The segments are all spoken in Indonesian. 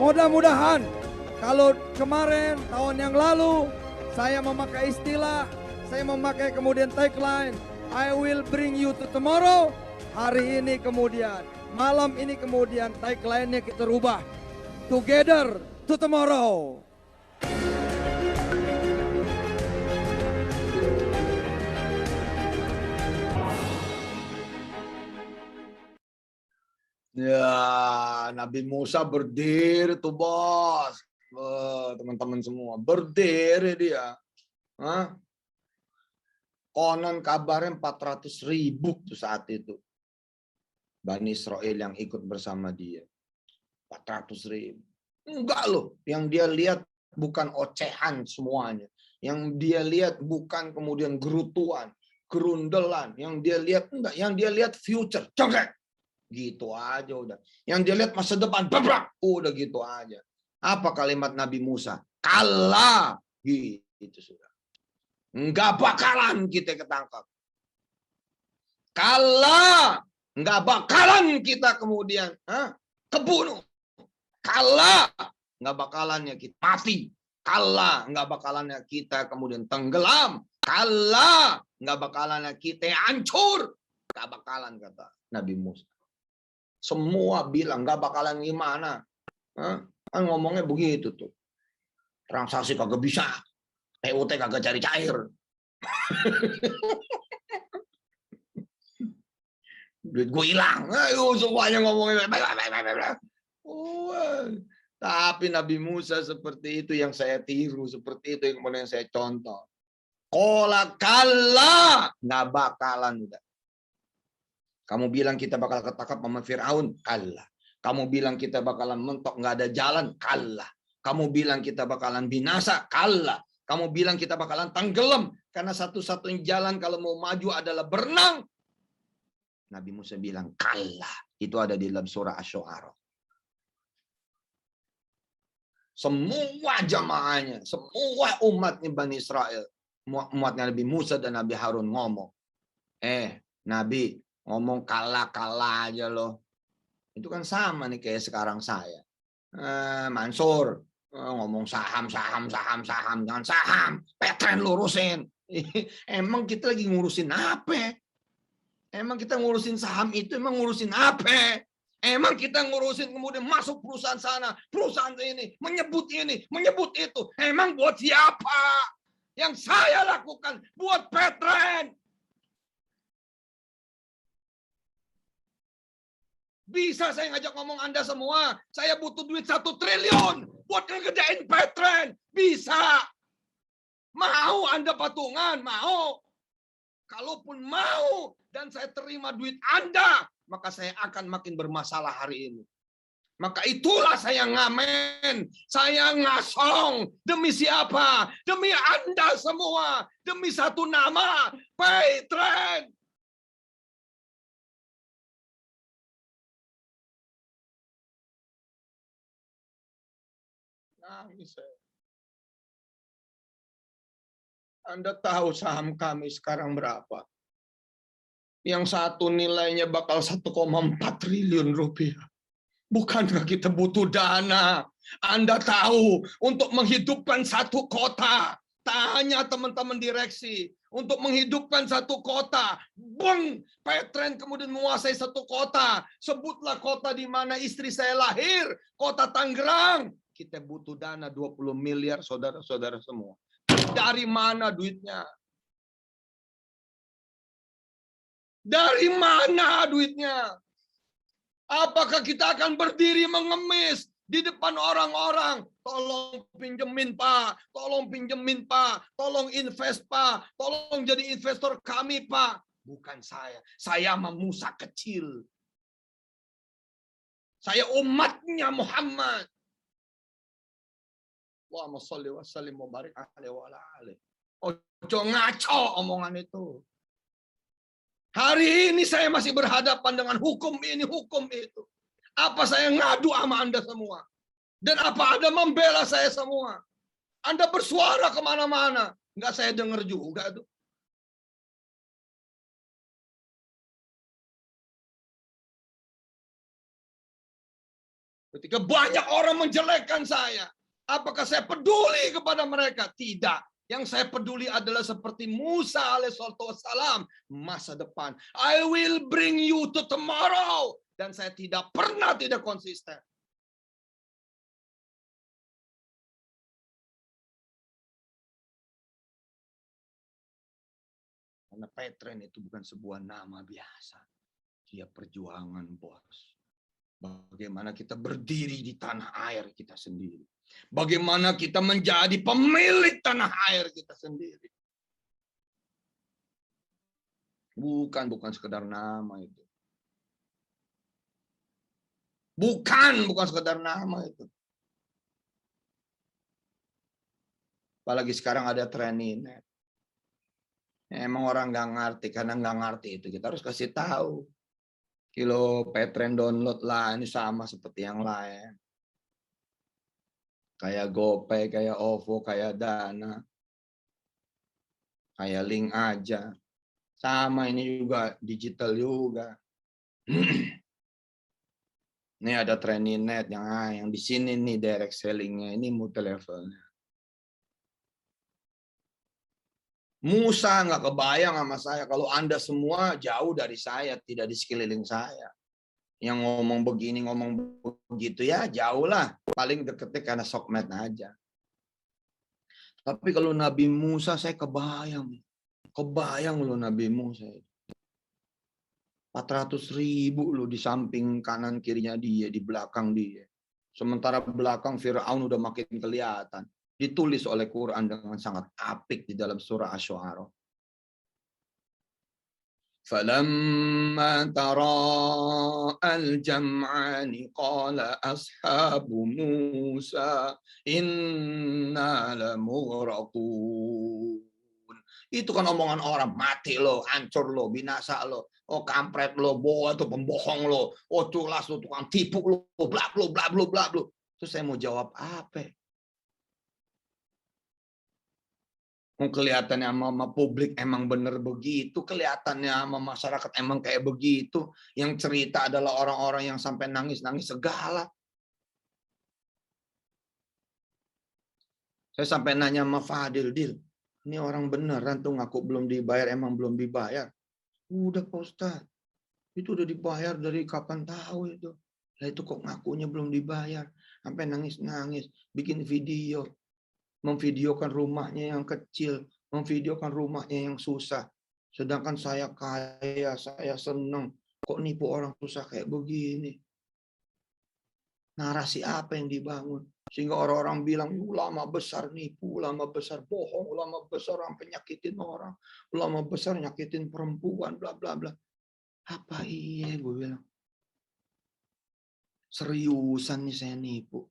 Mudah-mudahan kalau kemarin, tahun yang lalu, saya memakai istilah, saya memakai kemudian tagline, I will bring you to tomorrow. Hari ini kemudian, malam ini kemudian tagline-nya kita rubah. Together to tomorrow. Ya, Nabi Musa berdiri tuh bos. Teman-teman semua, berdiri dia. Hah? Konon kabarnya 400.000 tuh saat itu. Bani Israel yang ikut bersama dia. 400.000. Enggak loh, yang dia lihat bukan ocehan semuanya. Yang dia lihat bukan kemudian gerutuan, gerundelan. Yang dia lihat enggak, yang dia lihat future. Jongkek. Gitu aja udah. Yang dia lihat masa depan, babrak. Udah gitu aja. Apa kalimat Nabi Musa? Kalah. Gitu sudah. Enggak bakalan kita ketangkap. Kalah. Enggak bakalan kita kemudian kebunuh. Kalah. Enggak bakalannya kita mati. Kalah. Enggak bakalannya kita kemudian tenggelam. Kalah. Enggak bakalannya kita hancur. Enggak bakalan kata Nabi Musa. Semua bilang nggak bakalan gimana. Kan ngomongnya begitu tuh. Transaksi kagak bisa. PUT kagak cari cair. Duit gue hilang. Ayo semuanya ngomongnya. Tapi Nabi Musa seperti itu yang saya tiru. Seperti itu yang kemudian saya contoh. Kola kala. Nggak bakalan udah. Kamu bilang kita bakal ketangkap sama Fir'aun, kalah. Kamu bilang kita bakalan mentok, nggak ada jalan, kalah. Kamu bilang kita bakalan binasa, kalah. Kamu bilang kita bakalan tenggelam, karena satu-satunya jalan kalau mau maju adalah berenang. Nabi Musa bilang, kalah. Itu ada di dalam surah Asy-Syu'ara. Semua jamaahnya, semua umatnya Bani Israel, umatnya Nabi Musa dan Nabi Harun ngomong, Nabi, ngomong kalah aja loh. Itu kan sama nih kayak sekarang saya. Mansur ngomong saham. Jangan saham. Petren lurusin. Emang kita lagi ngurusin apa? Emang kita ngurusin saham itu emang ngurusin apa? Emang kita ngurusin kemudian masuk perusahaan sana, perusahaan ini, menyebut itu. Emang buat siapa? Yang saya lakukan buat Petren. Bisa saya ngajak ngomong Anda semua. Saya butuh duit 1 triliun buat ngerjain Petren. Bisa. Mau Anda patungan? Mau. Kalaupun mau dan saya terima duit Anda, maka saya akan makin bermasalah hari ini. Maka itulah saya ngamen. Saya ngasong. Demi siapa? Demi Anda semua. Demi satu nama. Petren. Nangis saya. Anda tahu saham kami sekarang berapa? Yang satu nilainya bakal 1,4 triliun rupiah. Bukankah kita butuh dana? Anda tahu untuk menghidupkan satu kota. Tanya teman-teman direksi. Untuk menghidupkan satu kota. Bung, Petren kemudian menguasai satu kota. Sebutlah kota di mana istri saya lahir. Kota Tangerang. Kita butuh dana 20 miliar saudara-saudara semua. Dari mana duitnya? Dari mana duitnya? Apakah kita akan berdiri mengemis di depan orang-orang? Tolong pinjemin Pak, tolong pinjemin Pak, tolong invest Pak, tolong jadi investor kami Pak. Bukan saya mah Musa kecil. Saya umatnya Muhammad. Allahumma sholli wa sallim wa barik alaihi wa ala alihi. Ojo ngaco omongan itu. Hari ini saya masih berhadapan dengan hukum ini, hukum itu. Apa saya ngadu sama Anda semua? Dan apa Anda membela saya semua? Anda bersuara kemana-mana. Nggak saya dengar juga tuh. Ketika banyak orang menjelekkan saya, apakah saya peduli kepada mereka? Tidak. Yang saya peduli adalah seperti Musa alaihissalam, masa depan. I will bring you to tomorrow. Dan saya tidak pernah tidak konsisten. Karena Petren itu bukan sebuah nama biasa. Dia perjuangan, bos. Bagaimana kita berdiri di tanah air kita sendiri. Bagaimana kita menjadi pemilik tanah air kita sendiri. Bukan sekedar nama itu. Bukan sekedar nama itu. Apalagi sekarang ada training. Emang orang nggak ngerti, karena nggak ngerti itu kita harus kasih tahu. Kilo Petren download lah, ini sama seperti yang lain. Kayak GoPay, kayak OVO, kayak Dana. Kayak link aja. Sama ini juga, digital juga. Ini ada training net yang di sini nih direct sellingnya, ini multi levelnya. Musa nggak kebayang sama saya kalau Anda semua jauh dari saya, tidak di sekeliling saya. Yang ngomong begini, ngomong begitu ya jauh lah. Paling deketnya karena sokmed aja. Tapi kalau Nabi Musa saya kebayang. Kebayang loh Nabi Musa. 400.000 loh di samping kanan kirinya dia, di belakang dia. Sementara belakang Fir'aun udah makin kelihatan. Ditulis oleh Quran dengan sangat apik di dalam surah Asy-Syu'ara. Falamma tara'al jam'ani qala ashabu Musa inna lamughraqun. Itu kan omongan orang, mati lo, hancur lo, binasa lo, oh kampret lo, bohong atau pembohong lo, oh culas lo, tukang tipu lo, bla bla bla bla bla bla. Terus saya mau jawab apa? Kelihatannya sama publik emang bener begitu, kelihatannya sama masyarakat emang kayak begitu. Yang cerita adalah orang-orang yang sampai nangis-nangis segala. Saya sampai nanya sama Fadil, Dil, ini orang beneran tuh ngaku belum dibayar, emang belum dibayar. Udah Pak Ustadz, itu udah dibayar dari kapan tahu itu. Lah itu kok ngakunya belum dibayar, sampai nangis-nangis, bikin video. Memvideokan rumahnya yang kecil, memvideokan rumahnya yang susah. Sedangkan saya kaya, saya senang. Kok nipu orang susah kayak begini? Narasi apa yang dibangun? Sehingga orang-orang bilang, ulama besar nipu, ulama besar bohong, ulama besar sampai nyakitin orang, ulama besar nyakitin perempuan, bla bla bla. Apa iya gue bilang? Seriusan nih saya nipu.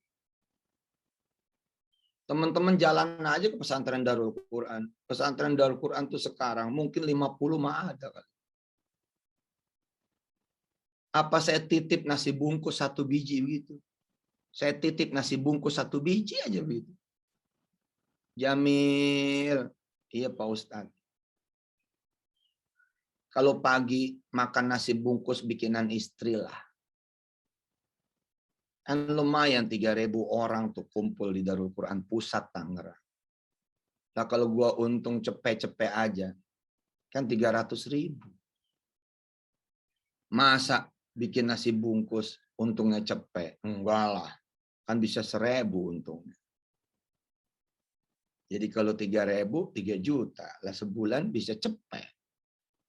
Teman-teman jalan aja ke pesantren Darul Quran. Pesantren Darul Quran tuh sekarang mungkin 50 mah ada kali. Apa saya titip nasi bungkus 1 biji begitu? Saya titip nasi bungkus 1 biji aja begitu. Jamil, iya Pak Ustadz. Kalau pagi makan nasi bungkus bikinan istri lah. Kan lumayan 3.000 orang tuh kumpul di Darul Quran Pusat Tangerang. Nah kalau gua untung cepet-cepet aja, kan 300.000. Masa bikin nasi bungkus untungnya cepet? Enggak lah, kan bisa 1.000 untungnya. Jadi kalau 3.000, 3 juta. Lah sebulan bisa cepet.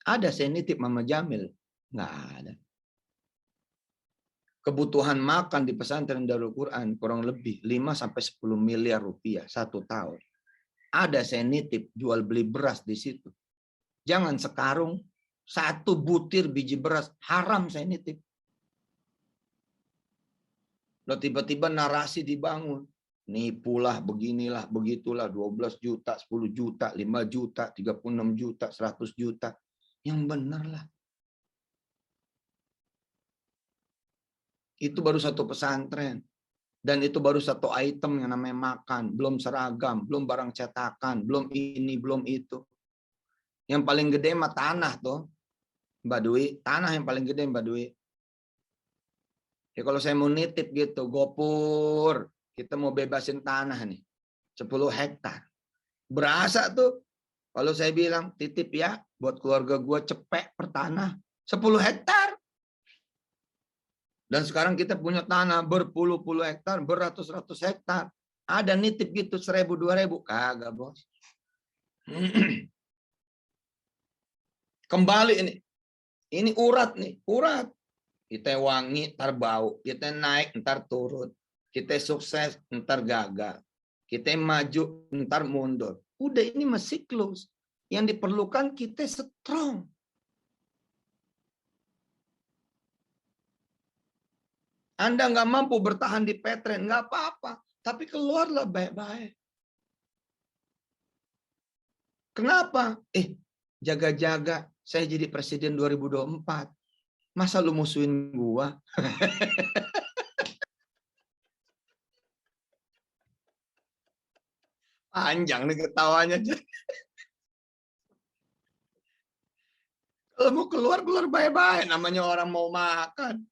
Ada saya nitip Mama Jamil? Nggak ada. Kebutuhan makan di pesantren Darul Quran kurang lebih 5-10 miliar rupiah 1 tahun. Ada saya nitip jual beli beras di situ. Jangan sekarung, 1 butir biji beras haram saya nitip. Loh tiba-tiba narasi dibangun. Nipulah, beginilah, begitulah, 12 juta, 10 juta, 5 juta, 36 juta, 100 juta. Yang benar lah. Itu baru 1 pesantren. Dan itu baru 1 item yang namanya makan. Belum seragam, belum barang cetakan, belum ini, belum itu. Yang paling gede mah tanah tuh, Mbak Dwi. Tanah yang paling gede Mbak Dwi. Ya kalau saya mau nitip gitu, Gopur, kita mau bebasin tanah nih, 10 hektar. Berasa tuh, kalau saya bilang titip ya, buat keluarga gue cepet per tanah, 10 hektar. Dan sekarang kita punya tanah berpuluh-puluh hektar, beratus-ratus hektar. Ada nitip gitu 1.000, 2.000, kagak bos. Kembali ini urat nih, urat. Kita wangi, ntar bau. Kita naik, ntar turun. Kita sukses, ntar gagal. Kita maju, ntar mundur. Udah ini masih siklus. Yang diperlukan kita strong. Anda nggak mampu bertahan di Petren, nggak apa-apa. Tapi keluarlah baik-baik. Kenapa? Jaga-jaga. Saya jadi presiden 2024. Masa lu musuhin gua? Panjang nih ketawanya. Kalau mau keluar baik-baik. Namanya orang mau makan.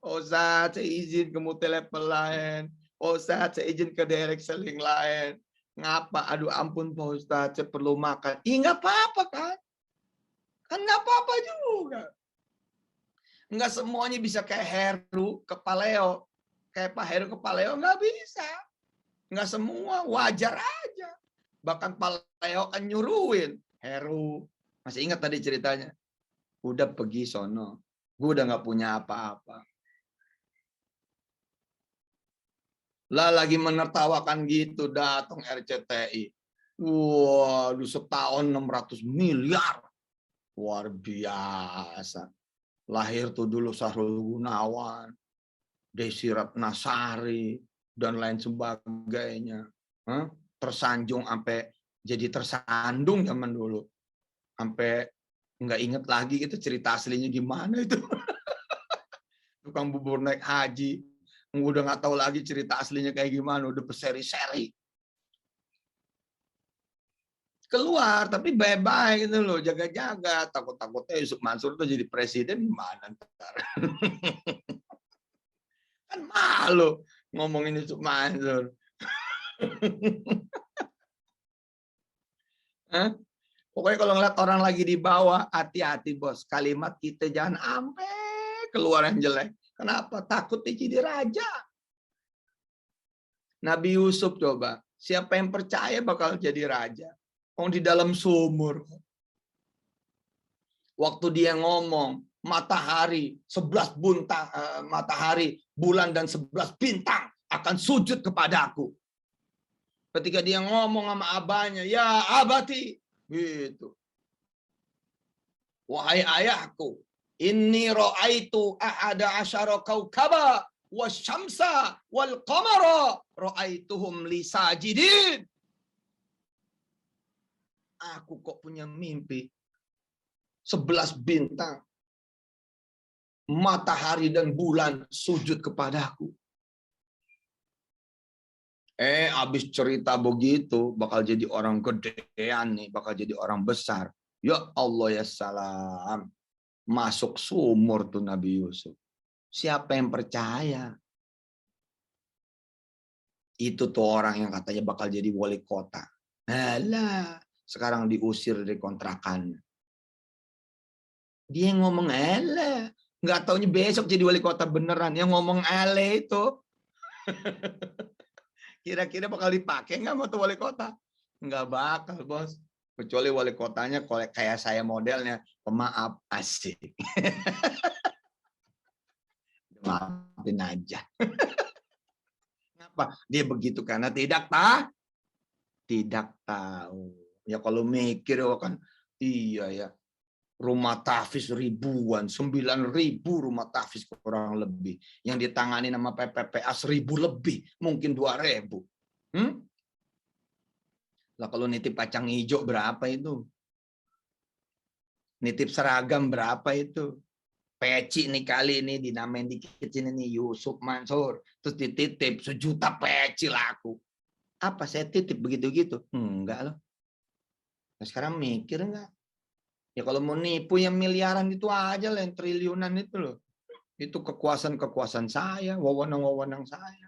Oh Ustaz, saya izin ke multi-level lain. Oh Ustaz, saya izin ke direct selling lain. Ngapa? Aduh ampun Pak Ustaz, saya perlu makan. Nggak apa-apa kan? Kan nggak apa-apa juga. Nggak semuanya bisa kayak Heru ke Paleo. Kayak Pak Heru ke Paleo, nggak bisa. Nggak semua, wajar aja. Bahkan Paleo kan nyuruhin. Heru, masih ingat tadi ceritanya? Udah pergi sono. Gue udah nggak punya apa-apa. Lah lagi menertawakan gitu, datang RCTI. Waduh, setahun 600 miliar. Luar biasa. Lahir tuh dulu Sahrul Gunawan, Desi Ratnasari, dan lain sebagainya. Tersanjung sampai jadi tersandung zaman dulu. Sampai nggak inget lagi itu cerita aslinya gimana itu. Tukang bubur naik haji. Udah nggak tahu lagi cerita aslinya kayak gimana. Udah berseri-seri. Keluar tapi bye-bye gitu loh, jaga-jaga. Takut-takutnya Yusuf Mansur tuh jadi presiden gimana ntar. Kan malu ngomongin Yusuf Mansur. Pokoknya kalau ngeliat orang lagi di bawah, hati-hati bos. Kalimat kita jangan sampai keluar yang jelek. Kenapa? Takut dia jadi raja. Nabi Yusuf coba, siapa yang percaya bakal jadi raja? Di dalam sumur. Waktu dia ngomong, matahari, 11 buntang, matahari, bulan dan 11 bintang akan sujud kepadaku. Ketika dia ngomong sama abahnya, ya abati, gitu. Wahai ayahku, inni ra'aitu ahada asyara kaukaba wasyamsa wal qamara ra'aituhum li sajidin. Aku kok punya mimpi 11 bintang, matahari dan bulan sujud kepadaku. Habis cerita begitu, bakal jadi orang gedean nih, bakal jadi orang besar. Ya Allah ya salam. Masuk sumur tuh Nabi Yusuf. Siapa yang percaya? Itu tuh orang yang katanya bakal jadi wali kota. Alah. Sekarang diusir dari kontrakannya. Dia yang ngomong ele, nggak taunya besok jadi wali kota beneran. Yang ngomong ele itu, kira-kira bakal dipakai nggak mau tuh wali kota? Nggak bakal bos. Kecuali wali kotanya kayak saya modelnya, pemaaf asik. Maafin aja. Kenapa? Dia begitu karena tidak tahu. Ya kalau mikir kan iya ya, rumah tahfiz ribuan, 9.000 rumah tahfiz kurang lebih yang ditangani nama PPPA 1.000 lebih, mungkin 2.000. Lah kalau nitip kacang hijau berapa itu? Nitip seragam berapa itu? Peci nih kali ini dinamain dikit ini nih Yusuf Mansur, terus dititip 1 juta peci laku. Apa saya titip begitu-gitu? Enggak loh. Nah, sekarang mikir enggak? Ya kalau mau nipu yang miliaran itu aja lah, yang triliunan itu loh. Itu kekuasaan-kekuasaan saya, wewenang-wewenang saya.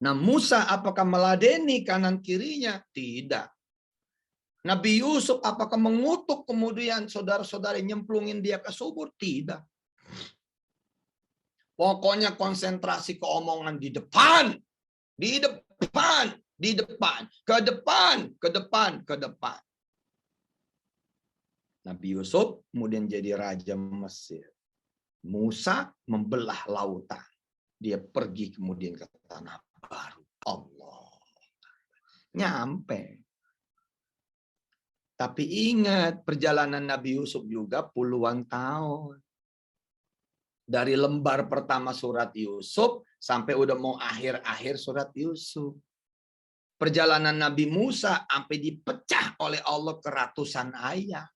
Nah, Musa apakah meladeni kanan kirinya? Tidak. Nabi Yusuf apakah mengutuk kemudian saudara-saudara nyemplungin dia ke sumur? Tidak. Pokoknya konsentrasi keomongan di depan, di depan, di depan, ke depan, ke depan, ke depan. Nabi Yusuf kemudian jadi raja Mesir. Musa membelah lautan. Dia pergi kemudian ke tanah baru. Allah. Nyampe. Tapi ingat, perjalanan Nabi Yusuf juga puluhan tahun. Dari lembar pertama surat Yusuf sampai udah mau akhir-akhir surat Yusuf. Perjalanan Nabi Musa sampai dipecah oleh Allah ke ratusan ayat.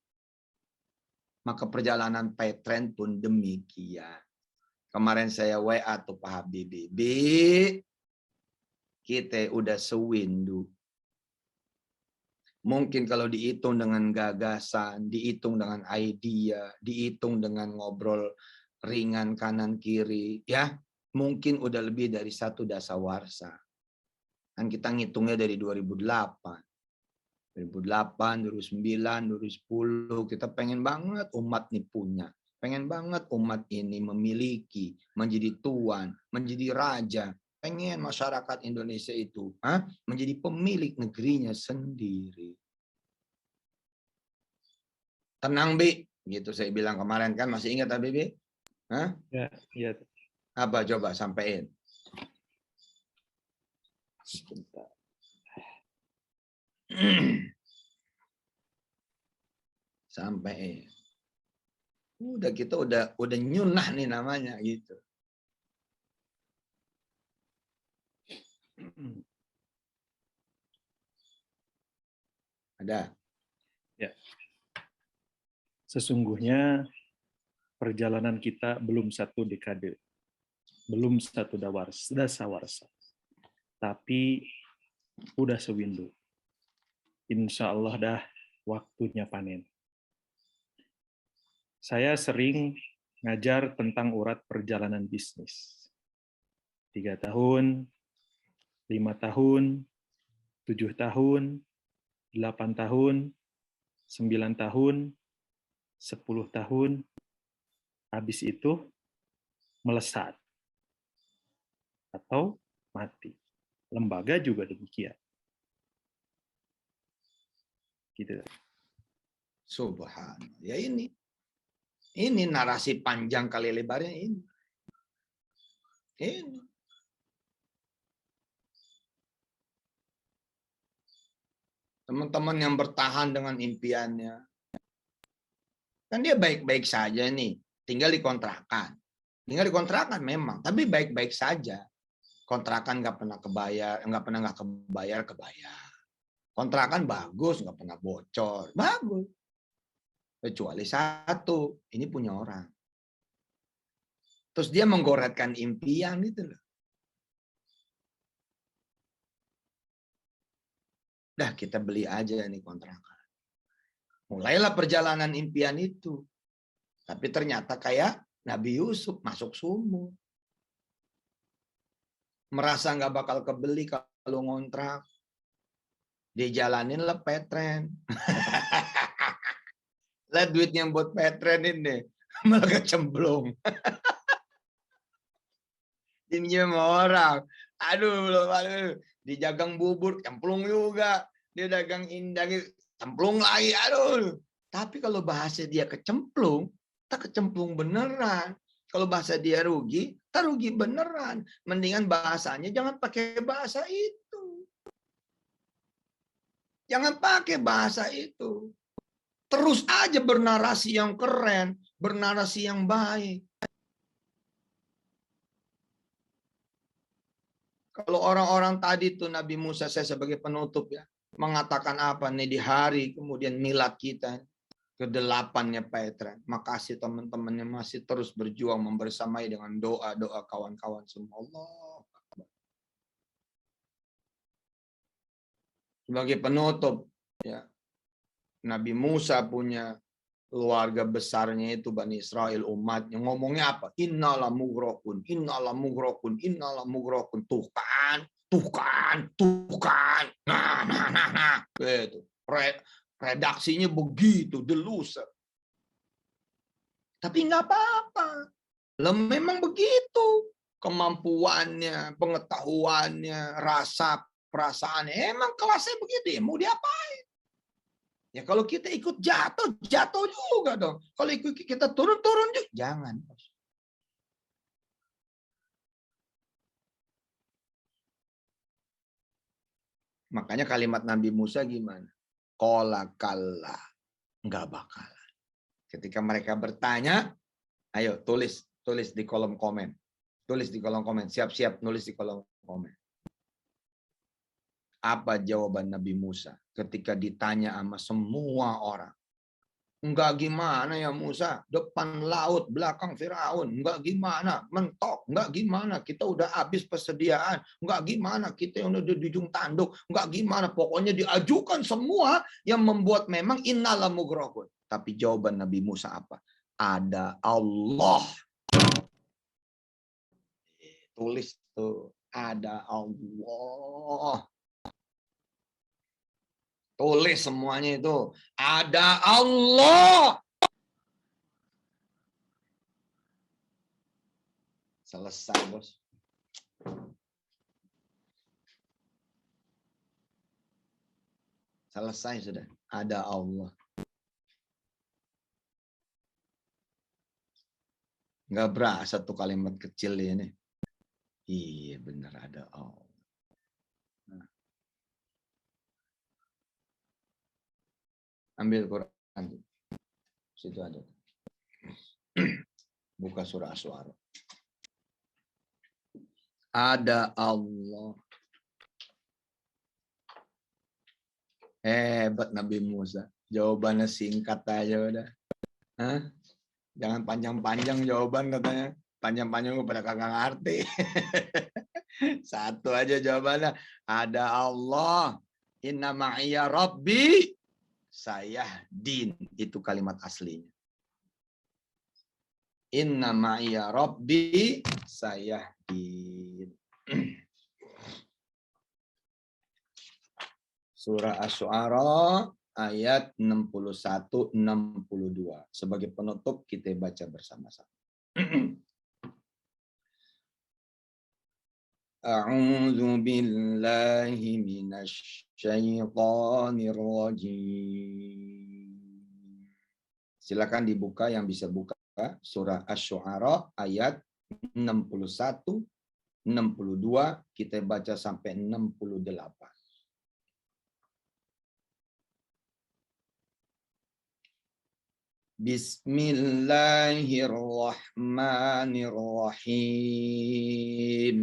Maka perjalanan Petren pun demikian. Kemarin saya WA tuh Pak Habibie. Kita udah sewindu. Mungkin kalau dihitung dengan gagasan, dihitung dengan idea, dihitung dengan ngobrol ringan kanan kiri, ya mungkin udah lebih dari 1 dasawarsa. Kan kita ngitungnya dari 2008, 2009, 2010, kita pengen banget umat nih punya. Pengen banget umat ini memiliki, menjadi tuan, menjadi raja. Pengen masyarakat Indonesia itu menjadi pemilik negerinya sendiri. Tenang, Bi. Gitu saya bilang kemarin kan. Masih ingat, Bi? Ya, iya. Apa coba sampein? Sebentar. Sampein. Udah kita udah nyunah nih namanya gitu. Ada? Ya. Sesungguhnya perjalanan kita belum 1 dekade, belum 1 dasawarsa, tapi udah sewindu. Insya Allah dah waktunya panen. Saya sering ngajar tentang urat perjalanan bisnis. 3 tahun, 5 tahun, 7 tahun, 8 tahun, 9 tahun, 10 tahun, habis itu melesat atau mati. Lembaga juga demikian. Gitu. Subhanallah. Ya ini narasi panjang kali lebarnya ini. Ini. Teman-teman yang bertahan dengan impiannya. Kan dia baik-baik saja nih. Tinggal dikontrakan. Tinggal dikontrakan memang. Tapi baik-baik saja. Kontrakan nggak pernah kebayar. Kontrakan bagus, nggak pernah bocor. Bagus. Kecuali satu. Ini punya orang. Terus dia menggoretkan impian gitu loh. Dah kita beli aja nih kontrakan. Mulailah perjalanan impian itu. Tapi ternyata kayak Nabi Yusuf masuk sumur. Merasa nggak bakal kebeli kalau ngontrak. Dijalanin lah Petren. Lah duitnya buat Petren ini malah kecemplung. Pinjam orang. Aduh. Dijagang bubur, cemplung juga. Dia dagang indah, cemplung lagi. Aduh. Tapi kalau bahasa dia kecemplung, tak kecemplung beneran. Kalau bahasa dia rugi, tak rugi beneran. Mendingan bahasanya jangan pakai bahasa itu. Jangan pakai bahasa itu. Terus aja bernarasi yang keren, bernarasi yang baik. Kalau orang-orang tadi tuh Nabi Musa, saya sebagai penutup ya, mengatakan apa nih di hari kemudian milad kita ke-8-nya Petren. Makasih teman-teman yang masih terus berjuang membersamai dengan doa-doa kawan-kawan semua. Allah. Sebagai penutup ya, Nabi Musa punya keluarga besarnya itu Bani Israel, umatnya ngomongnya apa? Innala mughraqun, innala mughraqun, innala mughraqun. Tuh kan, tuh kan, tuh kan. Nah. Gitu. Redaksinya begitu, deluser. Tapi nggak apa-apa. Lah memang begitu. Kemampuannya, pengetahuannya, rasa perasaannya. Emang kelasnya begitu ya, mau diapain? Ya kalau kita ikut jatuh, jatuh juga dong. Kalau ikut kita turun juga. Jangan. Makanya kalimat Nabi Musa gimana? Qala kalla. Enggak bakalan. Ketika mereka bertanya, ayo tulis di kolom komen. Tulis di kolom komen. Siap-siap nulis di kolom komen. Apa jawaban Nabi Musa ketika ditanya sama semua orang? Enggak gimana ya Musa, depan laut, belakang Firaun, enggak gimana, mentok, enggak gimana, kita udah habis persediaan, enggak gimana, kita yang udah di ujung tanduk, enggak gimana, pokoknya diajukan semua yang membuat memang innala mughraqun. Tapi jawaban Nabi Musa apa? Ada Allah. Tulis tuh, ada Allah. Tulis semuanya itu. Ada Allah. Selesai, bos. Selesai sudah. Ada Allah. Nggak berasa tuh kalimat kecil ini. Iya benar ada Allah. Nah. Ambil Quran. Situ ada. Buka surah Asy-Syu'ara. Ada Allah. Hebat Nabi Musa. Jawabannya singkat aja udah. Hah? Jangan panjang-panjang jawaban katanya. Panjang-panjang pada kagak ngerti. Satu aja jawabannya. Ada Allah. Inna ma'iya Rabbi. Saya din. Itu kalimat aslinya. Inna ma'iya Rabbi. Saya din. Surah Asy-Syu'ara ayat 61-62. Sebagai penutup kita baca bersama-sama. A'udzu billahi minasy syaithanir rajim. Silakan dibuka yang bisa buka surah Asy-Syu'ara ayat 61, 62, kita baca sampai 68. Bismillahirrahmanirrahim.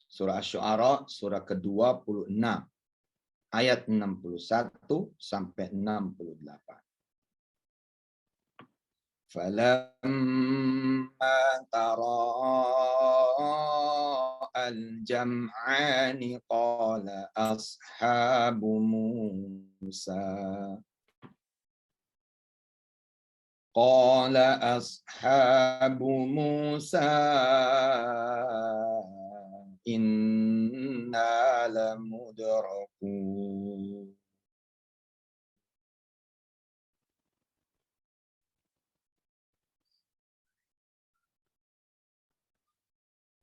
Surah Asy-Syu'ara, surah ke-26, ayat 61 sampai 68. Falamma tara al-jam'ani qala ashabu Musa inna lamudrakun.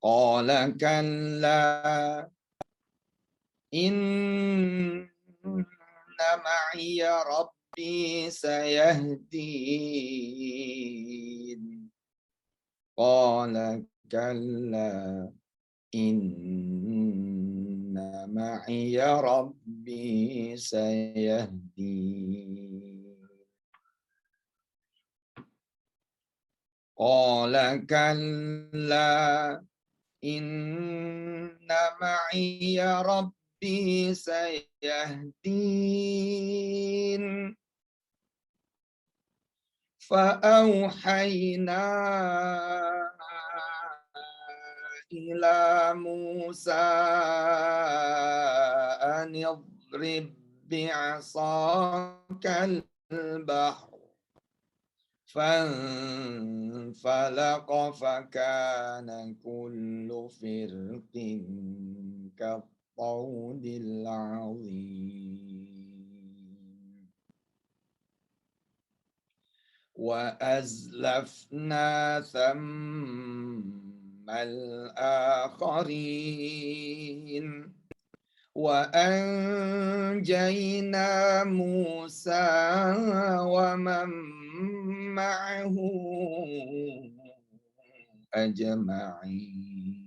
Qala kalla inna ma'iya Rabbi sayahdin. Qala kalla inna ma'iya Rabbi sayahdin. Qala kalla inna ma'iya Rabbi sayahdin. Fa'auhayna ila Musa an idrib bi'asakal bahr فانفلق فكان كل فرق كالطود العظيم وأزلفنا ثم الآخرين وأنجينا موسى ومن معه أجمعين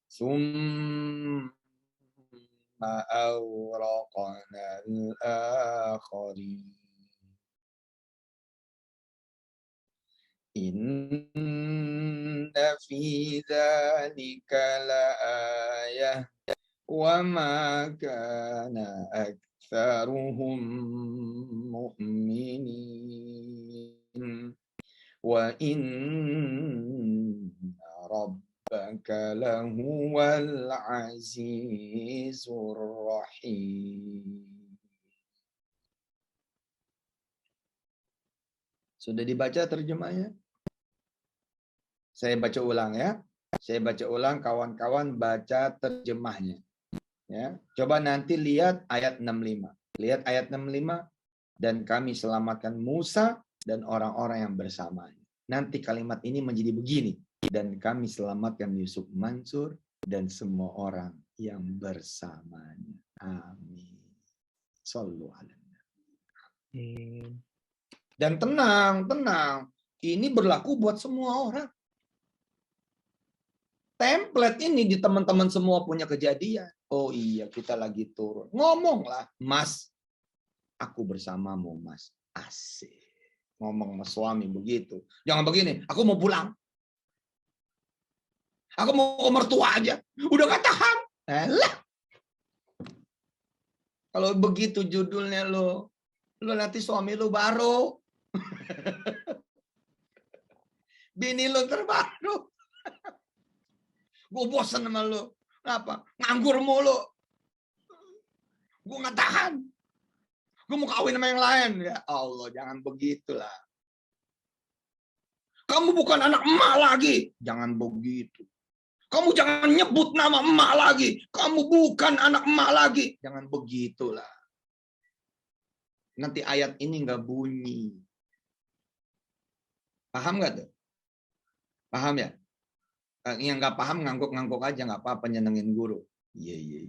ثم أغرقنا الآخرين إن في ذلك لآية وما كان أكثرهم مؤمنين وإن ربك لهو العزيز الرحيم. Sudah dibaca terjemahnya? Saya baca ulang ya. Saya baca ulang, kawan-kawan baca terjemahnya. Ya, coba nanti lihat ayat 65. Lihat ayat 65 dan kami selamatkan Musa dan orang-orang yang bersamanya. Nanti kalimat ini menjadi begini, dan kami selamatkan Yusuf Mansur dan semua orang yang bersamanya. Amin. Shallu ala nabi. Dan tenang, tenang. Ini berlaku buat semua orang. Template ini di teman-teman semua punya kejadian. Oh iya, kita lagi turun. Ngomonglah, Mas. Aku bersamamu, Mas. Asik. Ngomong sama suami begitu. Jangan begini, aku mau pulang. Aku mau ke mertua aja. Udah gak tahan. Alah. Kalau begitu judulnya lo nanti suami lo baru. Bini lo terbaru. Gue bosan sama lo. Kenapa? Nganggur mulu. Gue gak tahan. Gue mau kawin sama yang lain. Ya Allah, jangan begitulah. Kamu bukan anak emak lagi. Jangan begitu. Kamu jangan nyebut nama emak lagi. Kamu bukan anak emak lagi. Jangan begitulah. Nanti ayat ini nggak bunyi. Paham nggak tuh? Paham ya? Yang nggak paham ngangguk-ngangguk aja, nggak apa-apa, nyenengin guru. Iya.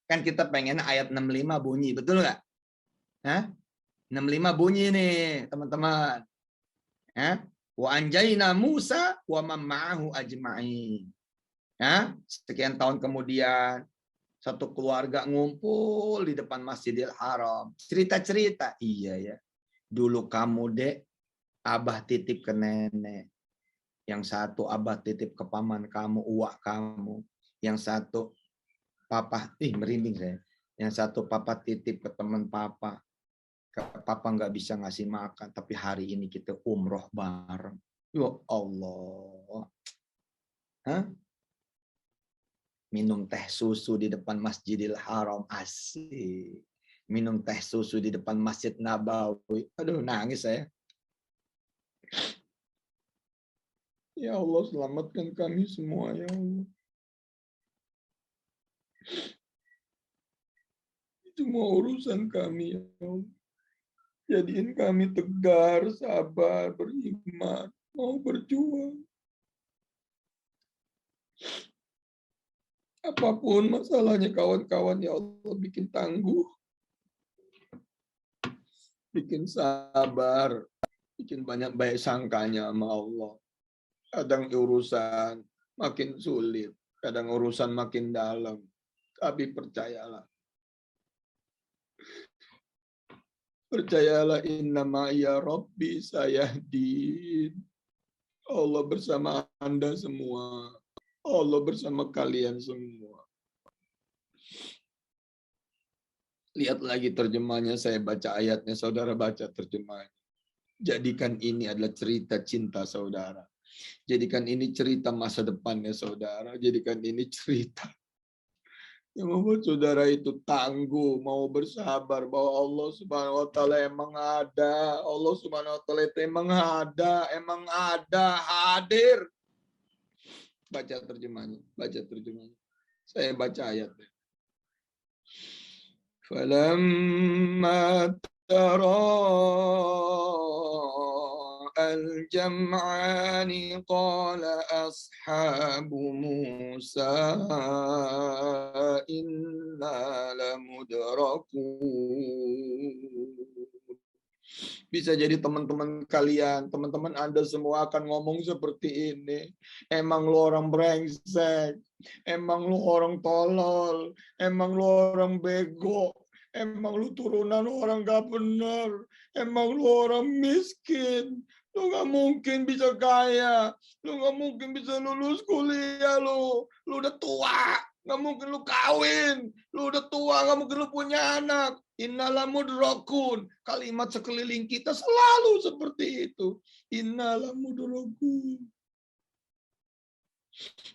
Kan kita pengen ayat 65 bunyi, betul nggak? 65 bunyi nih, teman-teman. Wa anjayna Musa wa man ma'ahu ajma'in. Sekian tahun kemudian, satu keluarga ngumpul di depan Masjidil Haram. Cerita-cerita. Iya ya. Dulu kamu, Dek, Abah titip ke nenek. Yang satu Abah titip ke paman kamu, uak kamu. Yang satu Papa, merinding saya. Yang satu Papa titip ke teman Papa. Papa nggak bisa ngasih makan, tapi hari ini kita umroh bareng. Ya Allah. Minum teh susu di depan Masjidil Haram, asik. Minum teh susu di depan Masjid Nabawi. Aduh, nangis saya. Ya Allah, selamatkan kami semua, ya Allah. Semua urusan kami, ya Allah. Jadiin kami tegar, sabar, beriman, mau berjuang. Apapun masalahnya kawan-kawan, ya Allah, bikin tangguh. Bikin sabar. Bikin banyak baik sangkanya sama Allah. Kadang urusan makin sulit. Kadang urusan makin dalam. Tapi percayalah. Percayalah, innama ya Rabbi sayahdin. Allah bersama Anda semua. Allah bersama kalian semua. Lihat lagi terjemahnya, saya baca ayatnya, saudara baca terjemahnya. Jadikan ini adalah cerita cinta saudara. Jadikan ini cerita masa depannya saudara. Jadikan ini cerita Yang membuat saudara itu tangguh, mau bersabar bahwa Allah Subhanahu wa taala emang ada. Allah Subhanahu wa taala itu emang ada, hadir. Baca terjemahnya. Saya baca ayatnya. Falamma الجمعان قال أصحاب موسى إنا لمدركون. Bisa jadi teman-teman kalian, teman-teman Anda semua akan ngomong seperti ini. Emang lu orang brengsek, emang lu orang tolol, emang lu orang bego, emang lu turunan orang gak bener, emang lu orang miskin, lu gak mungkin bisa kaya, lu gak mungkin bisa lulus kuliah, lu udah tua, gak mungkin lu kawin, lu udah tua, gak mungkin lu punya anak. Innalamudrokun. Kalimat sekeliling kita selalu seperti itu. Innalamudrokun.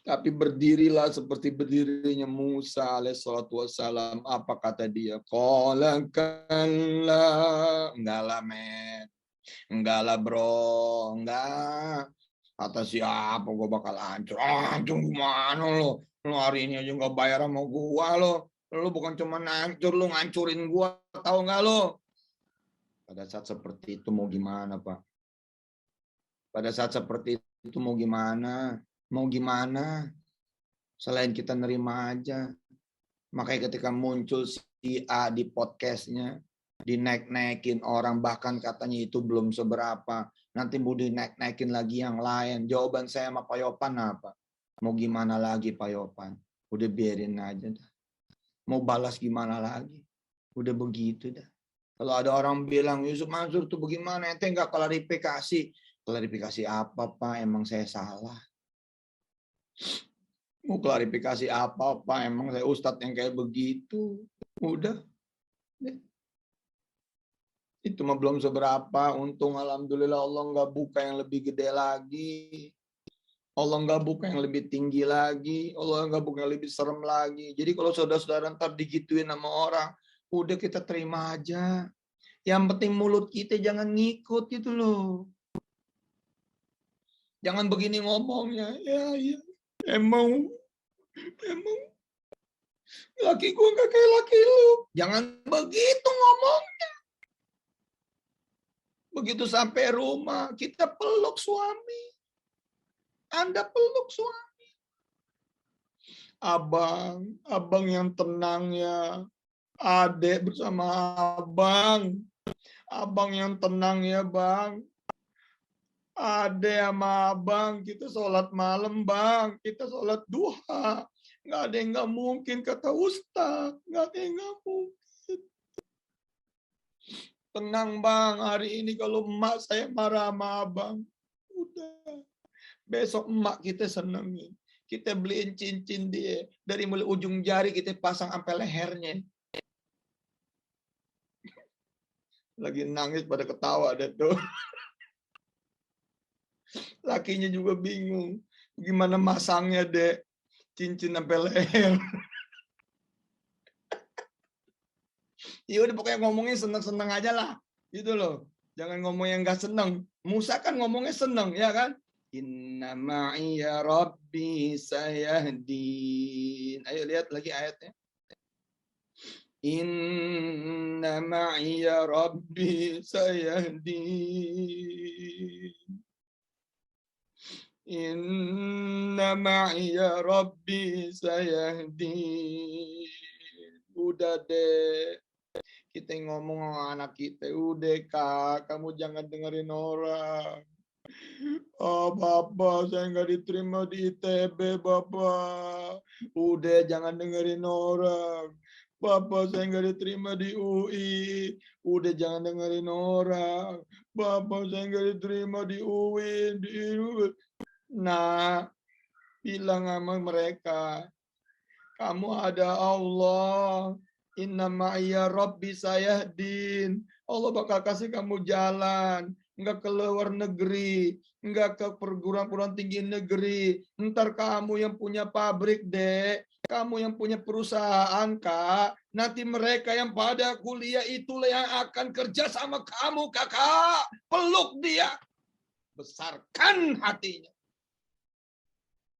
Tapi berdirilah seperti berdirinya Musa alaihissalatu wassalam. Apa kata dia? Qala kalla. Enggak lah, men. Enggak lah, bro. Enggak. Kata siapa gue bakal hancur. Hancur gimana lo? Lo hari ini aja nggak bayar sama gua lo. Lo bukan cuma hancur, lo ngancurin gua. Tahu nggak lo? Pada saat seperti itu mau gimana, Pak? Pada saat seperti itu mau gimana? Mau gimana? Selain kita nerima aja. Makanya ketika muncul si A di podcastnya, dinaik-naikin orang, bahkan katanya itu belum seberapa. Nanti mau dinaik-naikin lagi yang lain. Jawaban saya sama Pak Yopan apa? Mau gimana lagi Pak Yopan? Udah biarin aja dah. Mau balas gimana lagi? Udah begitu dah. Kalau ada orang bilang, Yusuf Mansur tuh bagaimana? Ente nggak klarifikasi. Klarifikasi apa, Pak? Emang saya salah. Mau klarifikasi apa, Pak? Emang saya ustadz yang kayak begitu. Udah. Itu mah belum seberapa. Untung alhamdulillah Allah nggak buka yang lebih gede lagi. Allah nggak buka yang lebih tinggi lagi. Allah nggak buka yang lebih serem lagi. Jadi kalau saudara-saudara ntar digituin sama orang, udah kita terima aja. Yang penting mulut kita jangan ngikut gitu loh. Jangan begini ngomongnya. Ya, emang laki gue nggak kayak laki lu. Jangan begitu ngomongnya. Begitu sampai rumah, kita peluk suami. Anda peluk suami. Abang yang tenang ya. Adek bersama abang. Abang yang tenang ya, Bang. Adek sama abang, kita sholat malam, Bang. Kita sholat duha. Nggak ada yang nggak mungkin, kata Ustaz. Nggak ada yang nggak mungkin. Tenang, Bang. Hari ini kalau emak saya marah sama abang, udah. Besok emak kita senengin. Kita beliin cincin dia. Dari mulai ujung jari kita pasang sampai lehernya. Lagi nangis pada ketawa deh tuh. Lakinya juga bingung. Gimana masangnya, Dek? Cincin sampai leher. Ya udah pokoknya ngomongnya seneng-seneng aja lah. Gitu loh. Jangan ngomong yang gak seneng. Musa kan ngomongnya seneng, ya kan? Inna ma'iya rabbi sayahdin. Ayo lihat lagi ayatnya. Inna ma'iya rabbi sayahdin. Inna ma'iya rabbi sayahdin. Udah deh. Kita ngomong sama anak kita. Udah Kak, kamu jangan dengerin orang. Oh Bapak, saya nggak diterima di ITB Bapak. Udah jangan dengerin orang. Bapak, saya nggak diterima di UI. Udah jangan dengerin orang. Bapak, saya nggak diterima di UIN. Nah, bilang sama mereka, kamu ada Allah. Inna ma'iyya rabbi sayahdin. Allah bakal kasih kamu jalan. Nggak ke luar negeri, Enggak ke perguruan tinggi negeri. Ntar kamu yang punya pabrik, Dek. Kamu yang punya perusahaan, Kak. Nanti mereka yang pada kuliah itulah yang akan kerja sama kamu, Kakak. Peluk dia. Besarkan hatinya.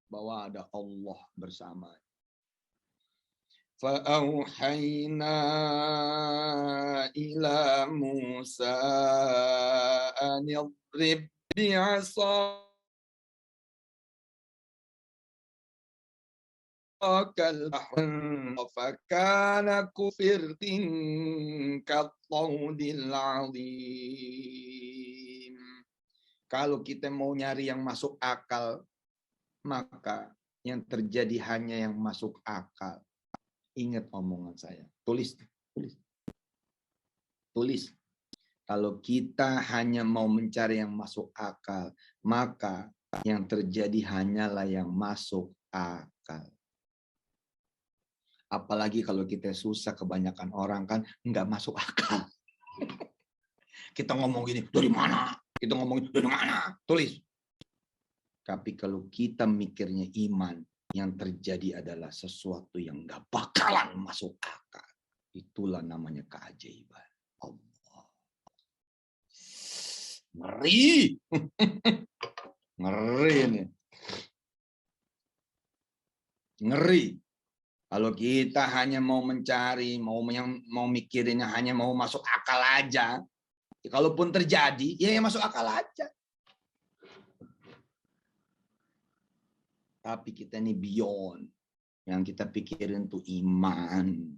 Bahwa ada Allah bersama. فأوحينا إلى موسى أن اضرب بعصاك البحر فكان كفرت كالطود العظيم. Kalau kita mau nyari yang masuk akal, maka yang terjadi hanya yang masuk akal. Ingat omongan saya. Tulis. Kalau kita hanya mau mencari yang masuk akal, maka yang terjadi hanyalah yang masuk akal. Apalagi kalau kita susah, kebanyakan orang kan nggak masuk akal. Kita ngomong gini, dari mana? Kita ngomong dari mana? Tulis. Tapi kalau kita mikirnya iman, yang terjadi adalah sesuatu yang nggak bakalan masuk akal. Itulah namanya keajaiban Allah. Ngeri. Ngeri nih. Ngeri. Kalau kita hanya mau mencari, mau mikirinnya hanya mau masuk akal aja. Kalaupun terjadi, ya yang masuk akal aja. Tapi kita ini beyond. Yang kita pikirin tuh iman.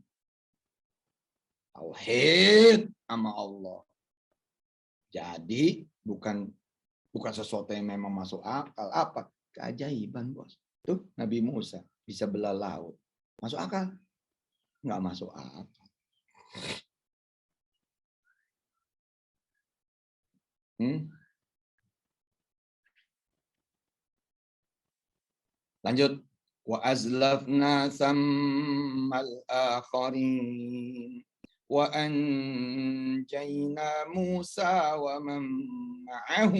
Tauhid sama Allah. Jadi bukan sesuatu yang memang masuk akal. Apa? Keajaiban, bos. Tuh Nabi Musa bisa belah laut. Masuk akal? Nggak masuk akal. Lanjut. Wa azlafna sammal akharin wa anjayna Musa wa man ma'ahu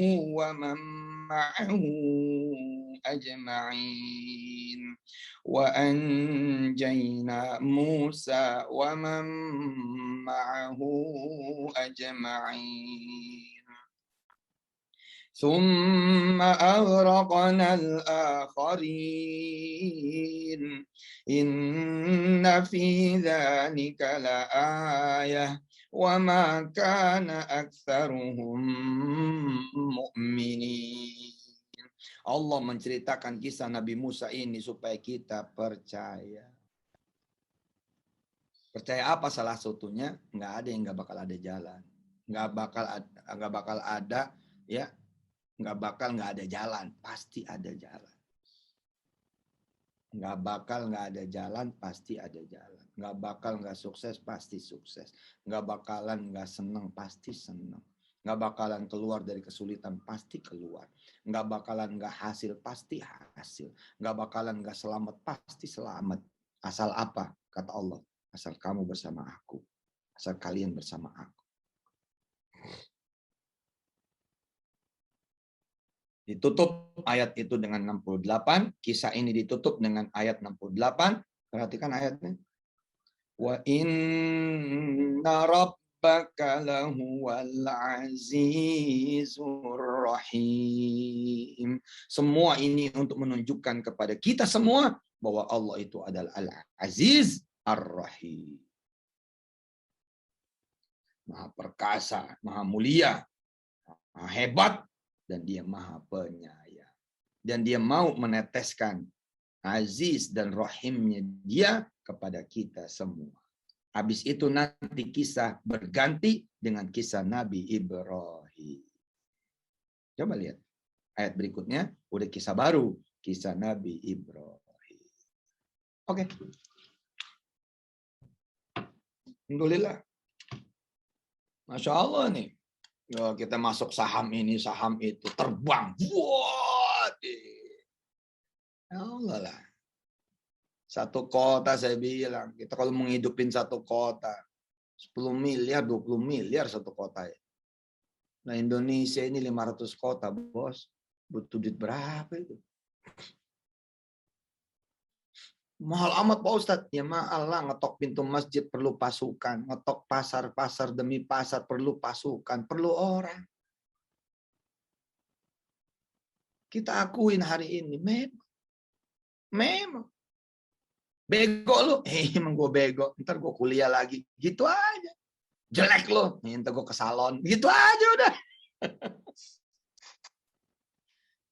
ajma'in wa anjayna Musa wa man ma'ahu ajma'in. ثم أغرقنا الآخرين إن في ذلك لآية وما كان أكثرهم مؤمنين. Allah menceritakan kisah Nabi Musa ini supaya kita percaya. Percaya apa salah satunya? Nggak ada yang nggak bakal ada jalan. Nggak bakal ada ya. Nggak ada jalan, pasti ada jalan. Nggak ada jalan, pasti ada jalan. Nggak sukses, pasti sukses. Nggak bakalan nggak seneng, pasti seneng. Nggak bakalan keluar dari kesulitan, pasti keluar. Nggak bakalan nggak hasil, pasti hasil. Nggak bakalan nggak selamat, pasti selamat. Asal apa? Kata Allah, asal kamu bersama aku. Asal kalian bersama aku. Ditutup ayat itu dengan 68. Kisah ini ditutup dengan ayat 68. Perhatikan ayatnya. Wa inna rabbaka lahuwal azizur rahim. Semua ini untuk menunjukkan kepada kita semua bahwa Allah itu adalah Al-Aziz Ar-Rahim. Maha perkasa, maha mulia, maha hebat, dan dia maha penyayang. Dan dia mau meneteskan aziz dan rahimnya dia kepada kita semua. Habis itu nanti kisah berganti dengan kisah Nabi Ibrahim. Coba lihat. Ayat berikutnya udah kisah baru. Kisah Nabi Ibrahim. Oke. Alhamdulillah. Masya Allah nih. Kita masuk saham ini, saham itu, terbang. Wah, ya Allah lah. Satu kota saya bilang, kita kalau menghidupin satu kota, 10 miliar, 20 miliar satu kota ya. Nah Indonesia ini 500 kota, bos. Butuh duit berapa itu? Mahal amat Pak Ustadz. Ya mahal lah, ngetok pintu masjid perlu pasukan. Ngetok pasar-pasar demi pasar perlu pasukan. Perlu orang. Kita akuin hari ini. Memang. Bego lu. Emang gue bego. Ntar gue kuliah lagi. Gitu aja. Jelek lu. Ntar gue ke salon. Gitu aja udah.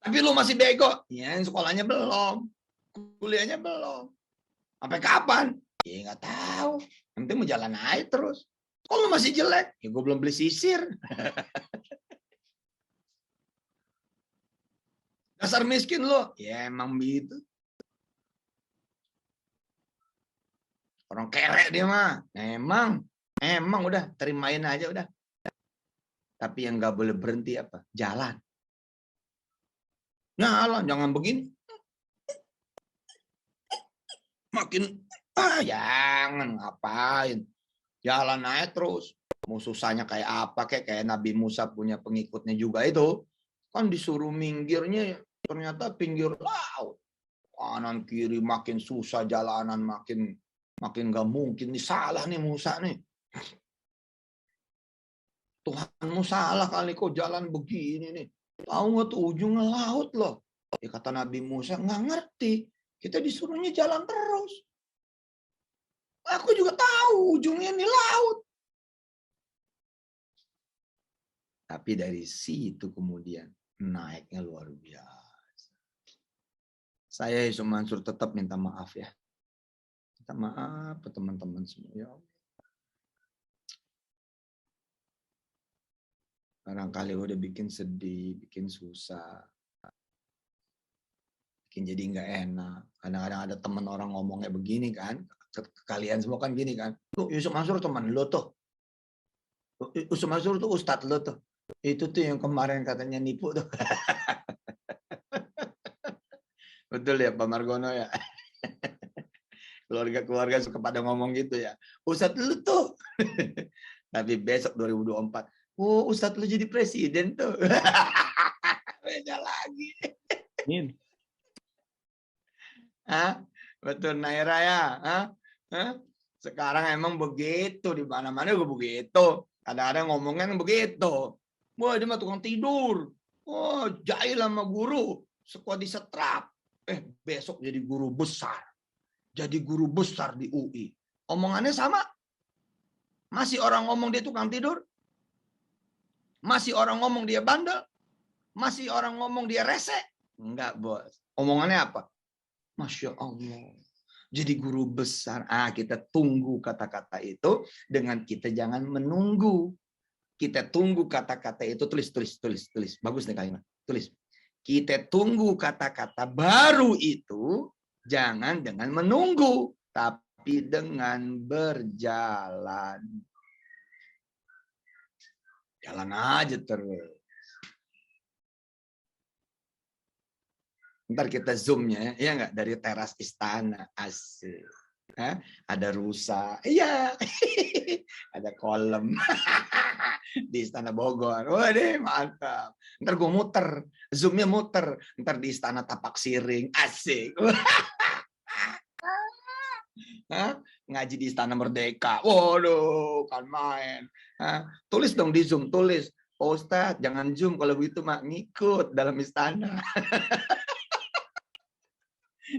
Tapi lu masih bego. Ya sekolahnya belum. Kuliahnya belum. Sampai kapan? Ya nggak tahu. Nanti mau jalan aja terus. Kok lu masih jelek? Ya gue belum beli sisir. Dasar miskin lu. Ya emang gitu. Orang kere dia mah. Emang udah terimain aja udah. Tapi yang nggak boleh berhenti apa? Jalan. Jalan, jangan begini. Makin jangan ngapain. Jalan aja terus. Mau susahnya kayak apa kayak Nabi Musa punya pengikutnya juga itu. Kan disuruh minggirnya ternyata pinggir laut. Kanan kiri makin susah jalanan makin nggak mungkin. Ini salah nih Musa nih. Tuhanmu salah kali kok jalan begini nih. Tahu nggak tuh ujungnya laut loh. Ya kata Nabi Musa nggak ngerti. Kita disuruhnya jalan terus. Aku juga tahu ujungnya ini laut. Tapi dari situ kemudian naiknya luar biasa. Saya Yusuf Mansur tetap minta maaf ya. Minta maaf ke teman-teman semua. Ya Allah. Barangkali udah bikin sedih, bikin susah. Bikin jadi nggak enak. Kadang-kadang ada teman orang ngomongnya begini kan. Kalian semua kan gini kan. Tuh Yusuf Mansur teman lo tuh. Yusuf Mansur tuh ustadz lo tuh. Itu tuh yang kemarin katanya nipu tuh. Betul ya Pak Margono ya. Keluarga-keluarga suka pada ngomong gitu ya. Ustadz lu tuh. Tapi besok 2024. Oh Ustadz lu jadi presiden tuh. Beda lagi. Hah? Betul Naira ya. Hah? Sekarang emang begitu. Di mana-mana gue begitu. Kadang-kadang ngomongnya begitu. Wah dia mah tukang tidur. Wah jahil sama guru. Sekolah disetrap. Besok jadi guru besar. Jadi guru besar di UI. Omongannya sama. Masih orang ngomong dia tukang tidur. Masih orang ngomong dia bandel. Masih orang ngomong dia rese. Enggak bos. Omongannya apa? Masya Allah. Jadi guru besar. Kita tunggu kata-kata itu. Dengan kita jangan menunggu. Kita tunggu kata-kata itu. Tulis. Bagus nih kalimat. Tulis. Kita tunggu kata-kata baru itu. Jangan dengan menunggu. Tapi dengan berjalan. Jalan aja terus. Ntar kita zoomnya ya nggak dari teras istana asik. Ada rusa, iya, ada kolam di Istana Bogor. Waduh mantap. Ntar gue muter, zoomnya muter. Ntar di Istana Tapak Siring, asik. Ngaji di Istana Merdeka. Waduh, kan main. Tulis dong di zoom, tulis. Oh, Ustadz, jangan zoom kalau begitu mak ngikut dalam istana.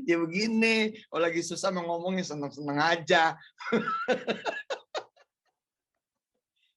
Ya begini, kalau lagi susah mau ngomongnya seneng-seneng aja.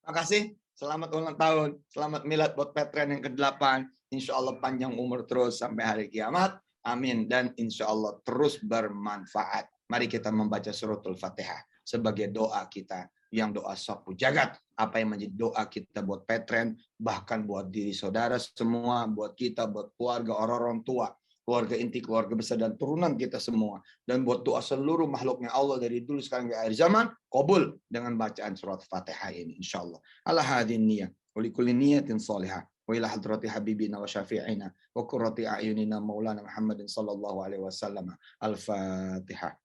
Makasih, selamat ulang tahun, selamat milad buat Petren yang ke-8. Insya Allah panjang umur terus sampai hari kiamat. Amin. Dan insya Allah terus bermanfaat. Mari kita membaca suratul Fatihah sebagai doa kita yang doa sapu jagat. Apa yang menjadi doa kita buat Petren, bahkan buat diri saudara semua, buat kita, buat keluarga, orang-orang tua, keluarga inti, keluarga besar, dan turunan kita semua. Dan buat doa seluruh makhluknya Allah dari dulu sekarang ke akhir zaman, qabul dengan bacaan surat Fatihah ini insya Allah. Ala hadin niyah, wa likulli niyatin salihah, wa ila hadrati habibina wa syafi'ina, wa qurrati a'yunina maulana Muhammadin sallallahu alaihi wasallam. Al-Fatihah.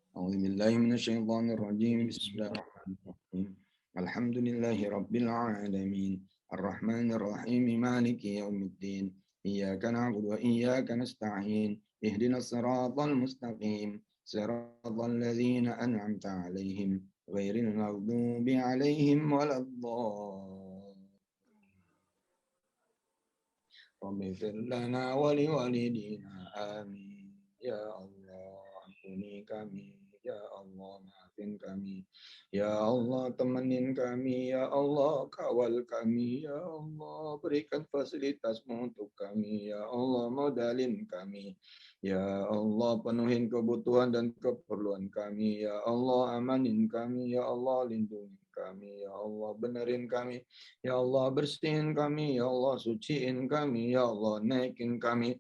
A'udzubillahi minasyaitonir rajim. Bismillahirrahmanirrahim. Alhamdulillahi rabbil alamin. Ar-Rahmanir Rahim, Maliki Yaumiddin. Iyyaka na'budu wa iyyaka nasta'in. Ihdinas siratal mustaqim. Siratal ladzina an'amta 'alaihim ghairil maghdubi 'alaihim waladdallin. Rabbi fir lana wa liwalidina amin. Ya Allah, ampuni kami. Ya Allah, maafin kami. Ya Allah, temenin kami. Ya Allah, kawal kami. Ya Allah, berikan fasilitasmu untuk kami. Ya Allah, modalin kami. Ya Allah, penuhin kebutuhan dan keperluan kami. Ya Allah, amanin kami. Ya Allah, lindungi kami. Ya Allah, benerin kami. Ya Allah, bersihin kami. Ya Allah, suciin kami. Ya Allah, naikin kami.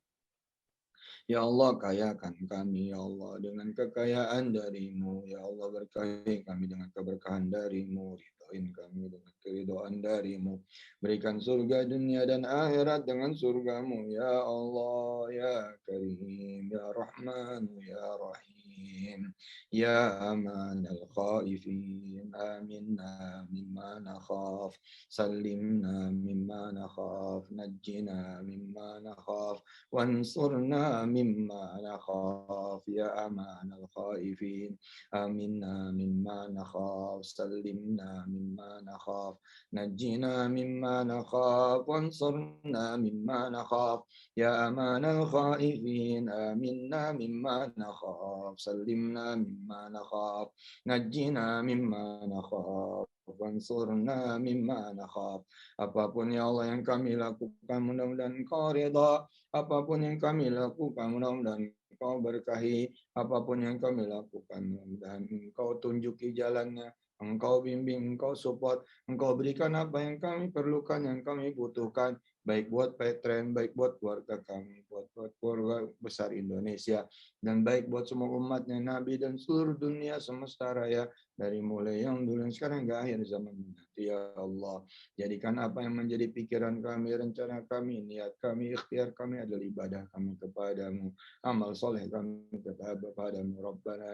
Ya Allah, kayakan kami, ya Allah, dengan kekayaan dari-Mu. Ya Allah, berkahi kami dengan keberkahan dari-Mu. Ridhoin kami dengan keridhaan dari-Mu. Berikan surga dunia dan akhirat dengan surga-Mu. Ya Allah, ya Karim, ya Rahman, ya Rahim. Ya aman al-khaifin. Aminna mimma nakhaf. Salimna mimma nakhaf. Najjina mimma nakhaf. وانصرنا مما نخاف يا أمان الخائفين آمنا مما نخاف سلمنا مما نخاف نجنا مما نخاف وانصرنا مما نخاف يا أمان الخائفين آمنا مما نخاف سلمنا مما نخاف نجنا مما نخاف wansurna mimma nakhaf. Apapun ya Allah yang kami lakukan, mudah-mudahan Engkau ridha. Apapun yang kami lakukan, mudah-mudahan Engkau berkahi. Apapun yang kami lakukan, mudah-mudahan Engkau tunjuki jalannya. Engkau bimbing, Engkau support, Engkau berikan apa yang kami perlukan, yang kami butuhkan. Baik buat Petren, baik buat keluarga kami, buat keluarga besar Indonesia, dan baik buat semua umatnya Nabi dan seluruh dunia semesta raya. Dari mulai yang dulu yang sekarang hingga akhir zaman nanti, ya Allah. Jadikan apa yang menjadi pikiran kami, rencana kami, niat kami, ikhtiar kami adalah ibadah kami kepadamu. Amal soleh kami kepadamu. Rabbana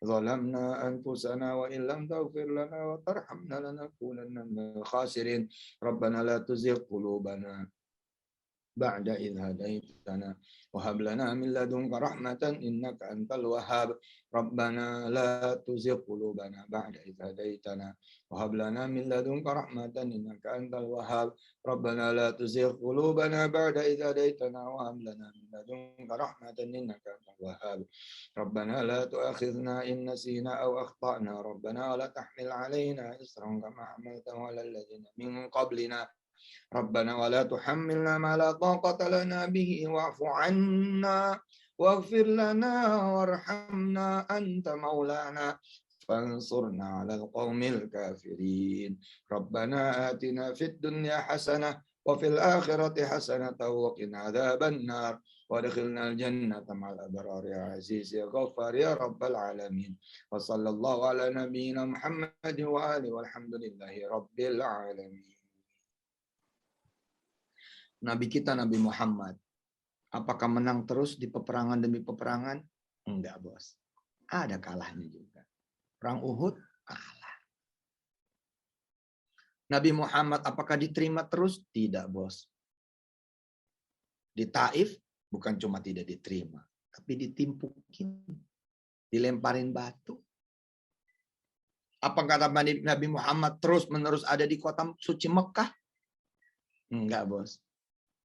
zalamna anfusana wa illam taghfir lana wa tarhamna lanakunanna minal khasirin. Rabbana la tuzigh qulubana بعد إذ هديتنا وهب لنا من لدنك رحمة إنك أنت الوهاب ربنا لا تزغ قلوبنا بعد إذ هديتنا وهب لنا من لدنك رحمة إنك أنت الوهاب ربنا لا تزغ قلوبنا بعد إذ هديتنا وهب لنا من لدنك رحمة إنك أنت الوهاب ربنا لا تؤاخذنا إن نسينا أو أخطأنا ربنا ولا تحمل علينا إصرا كما حملته على الذين من قبلنا ربنا ولا تحملنا ما لا طاقة لنا به واعف عنا واغفر لنا وارحمنا أنت مولانا فانصرنا على القوم الكافرين ربنا آتنا في الدنيا حسنة وفي الآخرة حسنة وقنا عذاب النار وادخلنا الجنة مع الأبرار يا عزيز يا غفار يا رب العالمين وصلى الله على نبينا محمد وآله والحمد لله رب العالمين. Nabi kita Nabi Muhammad, apakah menang terus di peperangan demi peperangan? Enggak, bos. Ada kalahnya juga. Perang Uhud kalah. Nabi Muhammad apakah diterima terus? Tidak, bos. Di Taif bukan cuma tidak diterima, tapi ditimpukin, dilemparin batu. Apakah Nabi Muhammad terus-menerus ada di kota suci Mekah? Enggak, bos.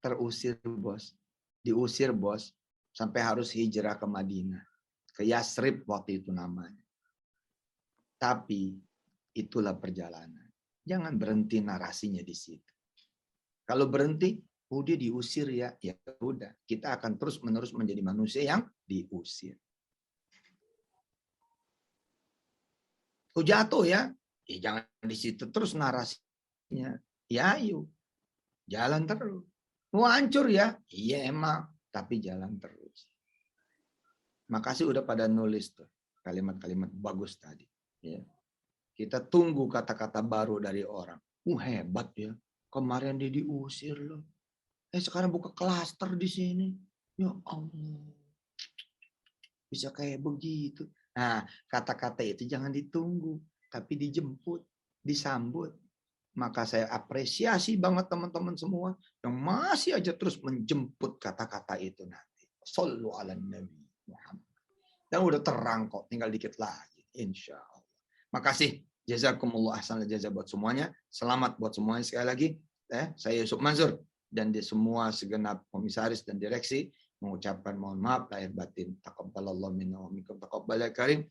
Terusir, bos. Diusir, bos. Sampai harus hijrah ke Madinah. Ke Yasrib waktu itu namanya. Tapi itulah perjalanan. Jangan berhenti narasinya di situ. Kalau berhenti, udah diusir ya. Ya udah. Kita akan terus-menerus menjadi manusia yang diusir. Jatuh ya. Ya jangan di situ terus narasinya. Ya ayo. Jalan terus. Mau hancur ya? Iya emang. Tapi jalan terus. Makasih udah pada nulis tuh. Kalimat-kalimat bagus tadi. Ya. Kita tunggu kata-kata baru dari orang. Hebat ya. Kemarin dia diusir loh. Sekarang buka klaster di sini. Ya Allah. Bisa kayak begitu. Nah, kata-kata itu jangan ditunggu. Tapi dijemput. Disambut. Maka saya apresiasi banget teman-teman semua yang masih aja terus menjemput kata-kata itu nanti. Shallu ala Nabi Muhammad. Dan udah terang kok, tinggal dikit lagi. Insya Allah. Makasih. Jazakumullah ahsanal jazaa buat semuanya. Selamat buat semuanya sekali lagi. Saya Yusuf Manzur dan di semua segenap komisaris dan direksi mengucapkan mohon maaf lahir batin. Taqabbalallahu minna wa minkum taqabbal ya karim.